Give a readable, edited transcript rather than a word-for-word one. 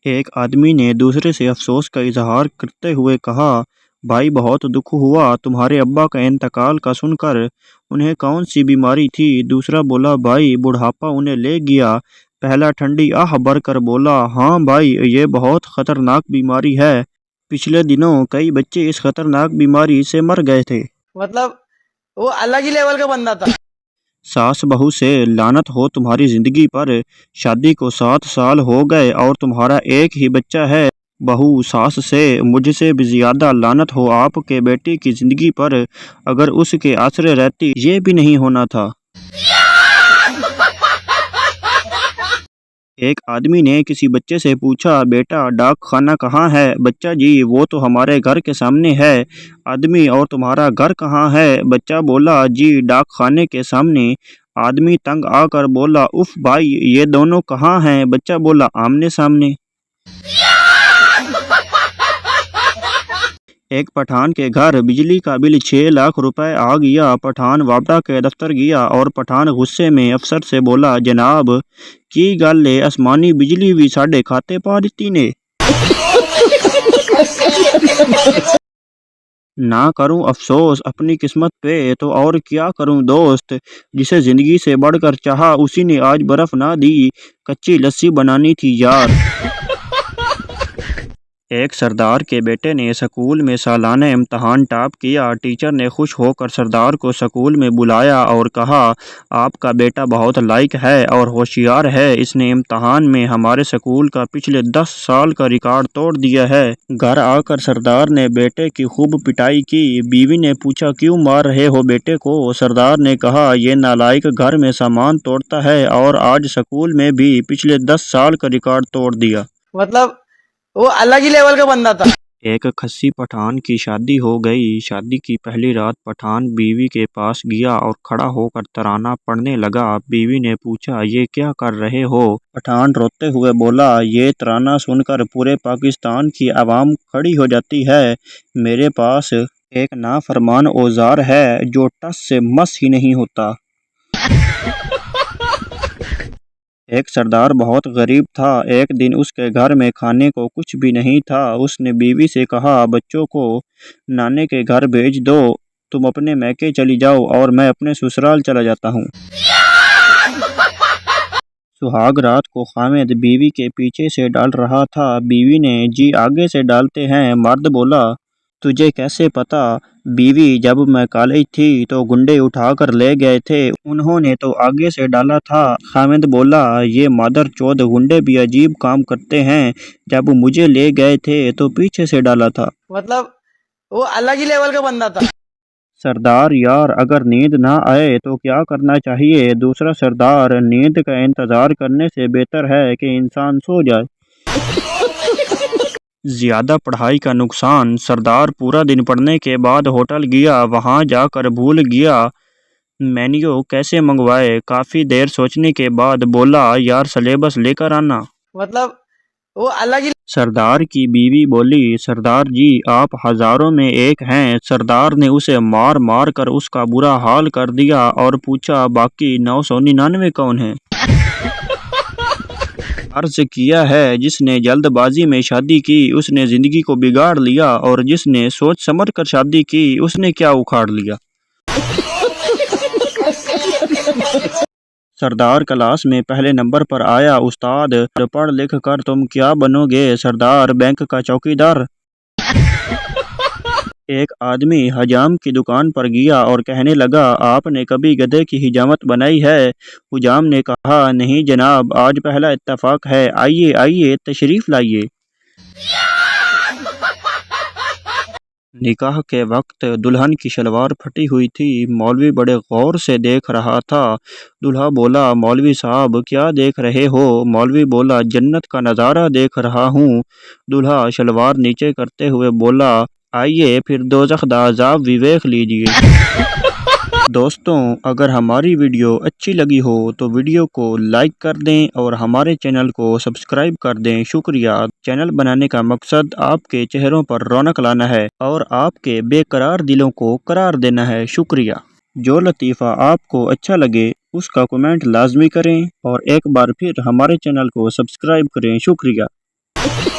एक आदमी ने दूसरे से अफसोस का इजहार करते हुए कहा, भाई बहुत दुख हुआ तुम्हारे अब्बा का इंतकाल का सुनकर। उन्हें कौन सी बीमारी थी? दूसरा बोला, भाई बुढ़ापा उन्हें ले गया। पहला ठंडी आह भरकर बोला, हाँ भाई ये बहुत खतरनाक बीमारी है। पिछले दिनों कई बच्चे इस खतरनाक बीमारी से मर गए थे। मतलब वो अलग ही लेवल का बंदा था। सास बहू से लानत हो तुम्हारी जिंदगी पर। शादी को 7 साल हो गए और तुम्हारा एक ही बच्चा है। बहू सास से, मुझसे भी ज्यादा लानत हो आपके बेटे की जिंदगी पर। अगर उसके आसरे रहती ये भी नहीं होना था। एक आदमी ने किसी बच्चे से पूछा, बेटा डाक खाना कहाँ है? बच्चा, जी वो तो हमारे घर के सामने है। आदमी, और तुम्हारा घर कहाँ है? बच्चा बोला, जी डाक खाने के सामने। आदमी तंग आकर बोला, उफ भाई ये दोनों कहाँ हैं? बच्चा बोला, आमने सामने। एक पठान के घर बिजली का बिल 6 लाख रुपए आ गया। पठान वापडा के दफ्तर गया और पठान गुस्से में अफसर से बोला, जनाब की गल है, आसमानी बिजली भी साढ़े खाते पा दी ने। ना करूं अफसोस अपनी किस्मत पे तो और क्या करूं दोस्त। जिसे जिंदगी से बढ़कर चाहा उसी ने आज बर्फ ना दी। कच्ची लस्सी बनानी थी यार। एक सरदार के बेटे ने स्कूल में सालाना इम्तहान टॉप किया। टीचर ने खुश होकर सरदार को स्कूल में बुलाया और कहा, आपका बेटा बहुत लायक है और होशियार है। इसने इम्तहान में हमारे स्कूल का पिछले 10 साल का रिकॉर्ड तोड़ दिया है। घर आकर सरदार ने बेटे की खूब पिटाई की। बीवी ने पूछा, क्यों मार रहे हो बेटे को? सरदार ने कहा, ये नालायक घर में सामान तोड़ता है और आज स्कूल में भी पिछले 10 साल का रिकॉर्ड तोड़ दिया। मतलब वो अलग ही लेवल का बंदा था। एक खस्सी पठान की शादी हो गई। शादी की पहली रात पठान बीवी के पास गया और खड़ा होकर तराना पढ़ने लगा। बीवी ने पूछा, ये क्या कर रहे हो? पठान रोते हुए बोला, ये तराना सुनकर पूरे पाकिस्तान की आवाम खड़ी हो जाती है। मेरे पास एक नाफरमान औजार है जो टस से मस ही नहीं होता। एक सरदार बहुत गरीब था। एक दिन उसके घर में खाने को कुछ भी नहीं था। उसने बीवी से कहा, बच्चों को नाने के घर भेज दो। तुम अपने मैके चली जाओ और मैं अपने ससुराल चला जाता हूँ। सुहाग रात को हामिद बीवी के पीछे से डाल रहा था। बीवी ने, जी आगे से डालते हैं। मर्द बोला, तुझे कैसे पता? बीवी, जब मैं कॉलेज थी तो गुंडे उठाकर ले गए थे, उन्होंने तो आगे से डाला था। हामिद बोला, ये मादर चौध गुंडे भी अजीब काम करते हैं। जब मुझे ले गए थे तो पीछे से डाला था। मतलब वो अलग ही लेवल का बंदा था। सरदार, यार अगर नींद ना आए तो क्या करना चाहिए? दूसरा सरदार, नींद का इंतजार करने से बेहतर है कि इंसान सो जाए। ज्यादा पढ़ाई का नुकसान। सरदार पूरा दिन पढ़ने के बाद होटल गया। वहां जाकर भूल गया मेन्यू कैसे मंगवाए। काफी देर सोचने के बाद बोला, यार सिलेबस लेकर आना। मतलब वो अलग ही। सरदार की बीवी बोली, सरदार जी आप हजारों में एक हैं। सरदार ने उसे मार मार कर उसका बुरा हाल कर दिया और पूछा, बाकी 999 कौन है? अर्ज किया है, जिसने जल्दबाजी में शादी की उसने जिंदगी को बिगाड़ लिया और जिसने सोच समझ कर शादी की उसने क्या उखाड़ लिया। सरदार क्लास में पहले नंबर पर आया। उस्ताद, पढ़ लिख कर तुम क्या बनोगे? सरदार, बैंक का चौकीदार। एक आदमी हजाम की दुकान पर गया और कहने लगा, आपने कभी गधे की हिजामत बनाई है? हुजाम ने कहा, नहीं जनाब, आज पहला इत्तेफाक है। आइए आइए तशरीफ लाइए। निकाह के वक्त दुल्हन की शलवार फटी हुई थी। मौलवी बड़े गौर से देख रहा था। दूल्हा बोला, मौलवी साहब क्या देख रहे हो? मौलवी बोला, जन्नत का नज़ारा देख रहा हूँ। दूल्हा शलवार नीचे करते हुए बोला, आइए फिर दोज़ख दा अज़ाब भी देख लीजिए। दोस्तों, अगर हमारी वीडियो अच्छी लगी हो तो वीडियो को लाइक कर दें और हमारे चैनल को सब्सक्राइब कर दें। शुक्रिया। चैनल बनाने का मकसद आपके चेहरों पर रौनक लाना है और आपके बेकरार दिलों को करार देना है। शुक्रिया। जो लतीफ़ा आपको अच्छा लगे उसका कमेंट लाजमी करें और एक बार फिर हमारे चैनल को सब्सक्राइब करें। शुक्रिया। है